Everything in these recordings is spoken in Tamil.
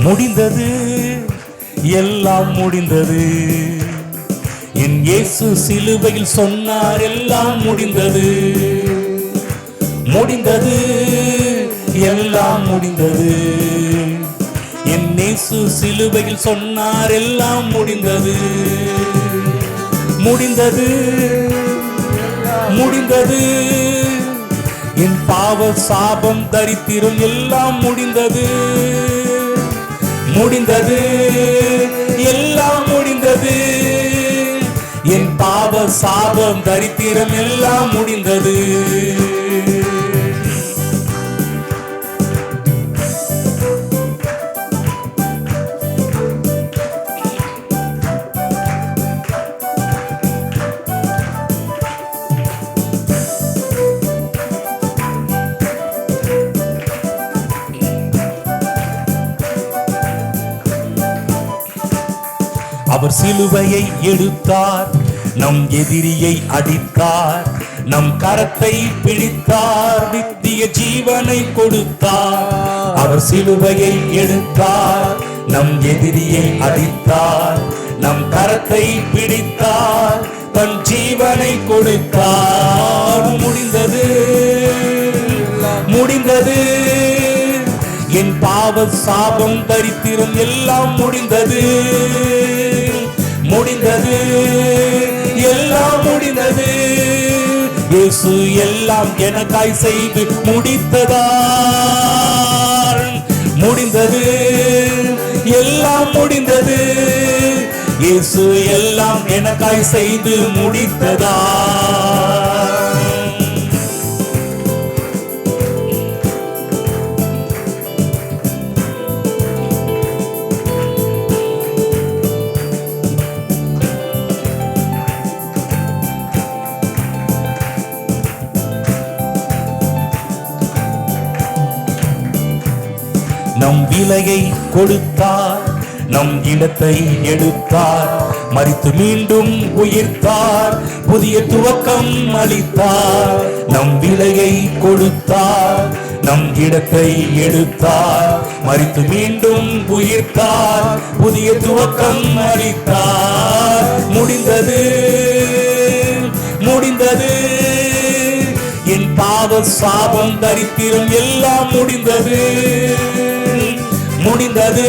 முடிந்தது, எல்லாம் முடிந்தது. என் இயேசு சிலுவையில் சொன்னார், எல்லாம் முடிந்தது. முடிந்தது, எல்லாம் முடிந்தது. என் இயேசு சிலுவையில் சொன்னார், எல்லாம் முடிந்தது. முடிந்தது, முடிந்தது. என் பாவ சாபம் தரித்திரம் எல்லாம் முடிந்தது. முடிந்தது, எல்லாம் முடிந்தது. என் பாவ சாபம் தரித்திரம் எல்லாம் முடிந்தது. அவர் சிலுவையை எடுத்தார், நம் எதிரியை அடித்தார், நம் கரத்தை பிடித்தார், நித்திய ஜீவனை கொடுத்தார். அவர் சிலுவையை எடுத்தார், நம் எதிரியை அடித்தார், நம் கரத்தை பிடித்தார், தன் ஜீவனை கொடுத்தார். முடிந்தது, முடிந்தது. என் பாவ சாபம் தரித்திரம் எல்லாம் முடிந்தது. முடிந்தது, எல்லாம் முடிந்தது. இயேசு எல்லாம் எனக்காய் செய்து முடித்ததார். முடிந்தது, எல்லாம் முடிந்தது. இயேசு எல்லாம் எனக்காய் செய்து முடித்ததார். நம் விலையை கொடுத்தார், நம் இடத்தை எடுத்தார், மரித்து மீண்டும் உயிர்த்தார், புதிய துவக்கம் அளித்தார். நம் விலையை கொடுத்தார், நம் இடத்தை எடுத்தார், மரித்து மீண்டும் உயிர்த்தார், புதிய துவக்கம் அளித்தார். முடிந்தது, முடிந்தது. என் பாவ சாபம் தரித்திரம் எல்லாம் முடிந்தது. முடிந்தது,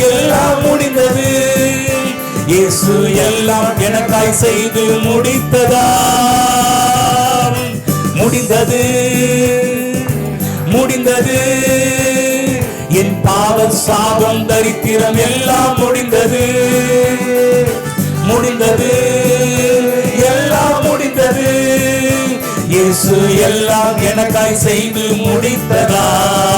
எல்லாம் முடிந்தது. இயேசு எல்லாம் எனக்காய் செய்து முடித்ததாம். முடிந்தது, முடிந்தது. என் பாவ சாபம் தரித்திரம் எல்லாம் முடிந்தது. முடிந்தது, எல்லாம் முடிந்தது. இயேசு எல்லாம் எனக்காய் செய்து முடித்ததாம்.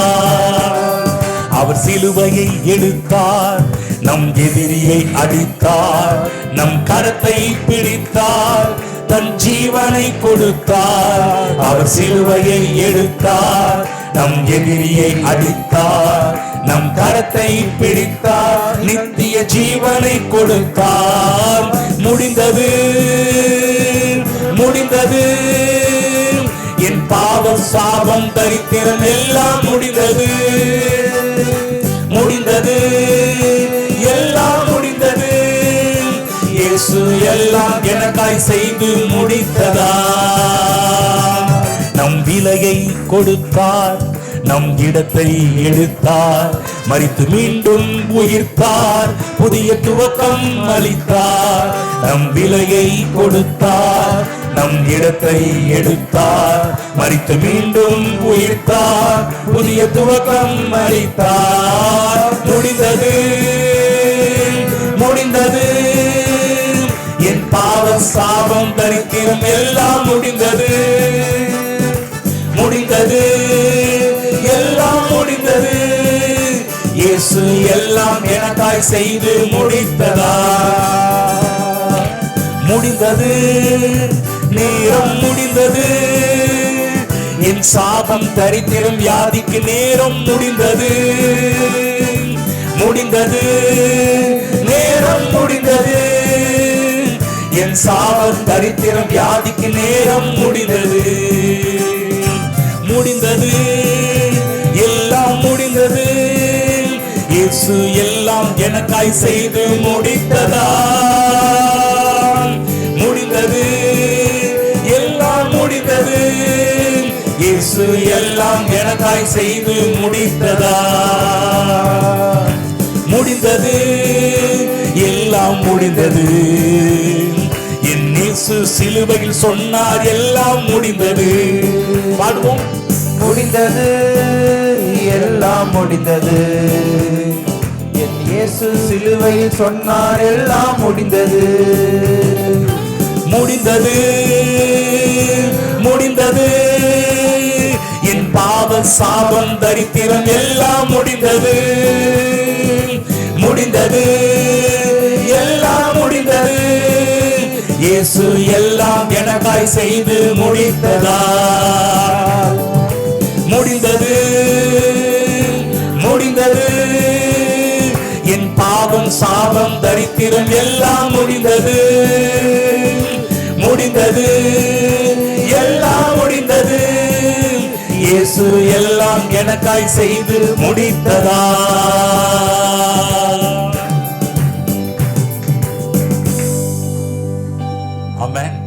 அவர் சிலுவையை எடுத்தார், நம் எதிரியை அடித்தார், நம் கரத்தை பிடித்தார், தன் ஜீவனை கொடுத்தார். அவர் சிலுவையை எடுத்தார், நம் எதிரியை அடித்தார், நம் கரத்தை பிடித்தார், நித்திய ஜீவனை கொடுத்தார். முடிந்தது, முடிந்தது. என் பாவ சாபம் தரித்திரம் எல்லாம் முடிந்தது. முடிந்தது, எல்லாம் முடிந்தது. இயேசு எல்லாம் எனக்காய் செய்து முடித்ததார். நம் விலையை கொடுத்தார், நம் இடத்தை எடுத்தார், மரித்து மீண்டும் உயிர்த்தார், புதிய துவக்கம் அளித்தார். நம் விலையை கொடுத்தார், நம் இடத்தை எடுத்தார், மரித்து மீண்டும் உயிர்த்தார், புதிய துவக்கம் அளித்தார். முடிந்தது, முடிந்தது. என் பாவ சாபம் தரித்திரம் எல்லாம் முடிந்தது. முடிந்தது, எல்லாம் முடிந்தது. இயேசு எல்லாம் எனக்காய் செய்து முடித்ததார். முடிந்தது, நேரம் முடிந்தது. என் சாபம் தரித்திரம் வியாதிக்கு நேரம் முடிந்தது. முடிந்தது, நேரம் முடிந்தது. என் சாபம் தரித்திரம் வியாதிக்கு நேரம் முடிந்தது. முடிந்தது, எல்லாம் முடிந்தது. இயேசு எல்லாம் எனக்காய் செய்து முடித்ததா, முடிந்தது, எல்லாம் முடிந்தது. இயேசு எல்லாம் எனக்காய் செய்து முடித்ததா, முடிந்தது, எல்லாம் முடிந்தது. என் இயேசு சிலுவையில் சொன்னார் எல்லாம் முடிந்தது. பாடுவோம். முடிந்தது, எல்லாம் முடிந்தது. என் இயேசு சிலுவையில் சொன்னார் எல்லாம் முடிந்தது. முடிந்தது, முடிந்தது. என் பாவ சாபம் தரித்திரம் எல்லாம் முடிந்தது, முடிந்தது, எல்லாம் முடிந்தது. இயேசு எல்லாம் எனக்காய் செய்து முடித்ததா, முடிந்தது, முடிந்தது. என் பாவம் சாபம் தரித்திரம் எல்லாம் முடிந்தது, முடிந்தது, எல்லாம் முடிந்தது. இயேசு எல்லாம் எனக்காய் செய்து முடித்ததா.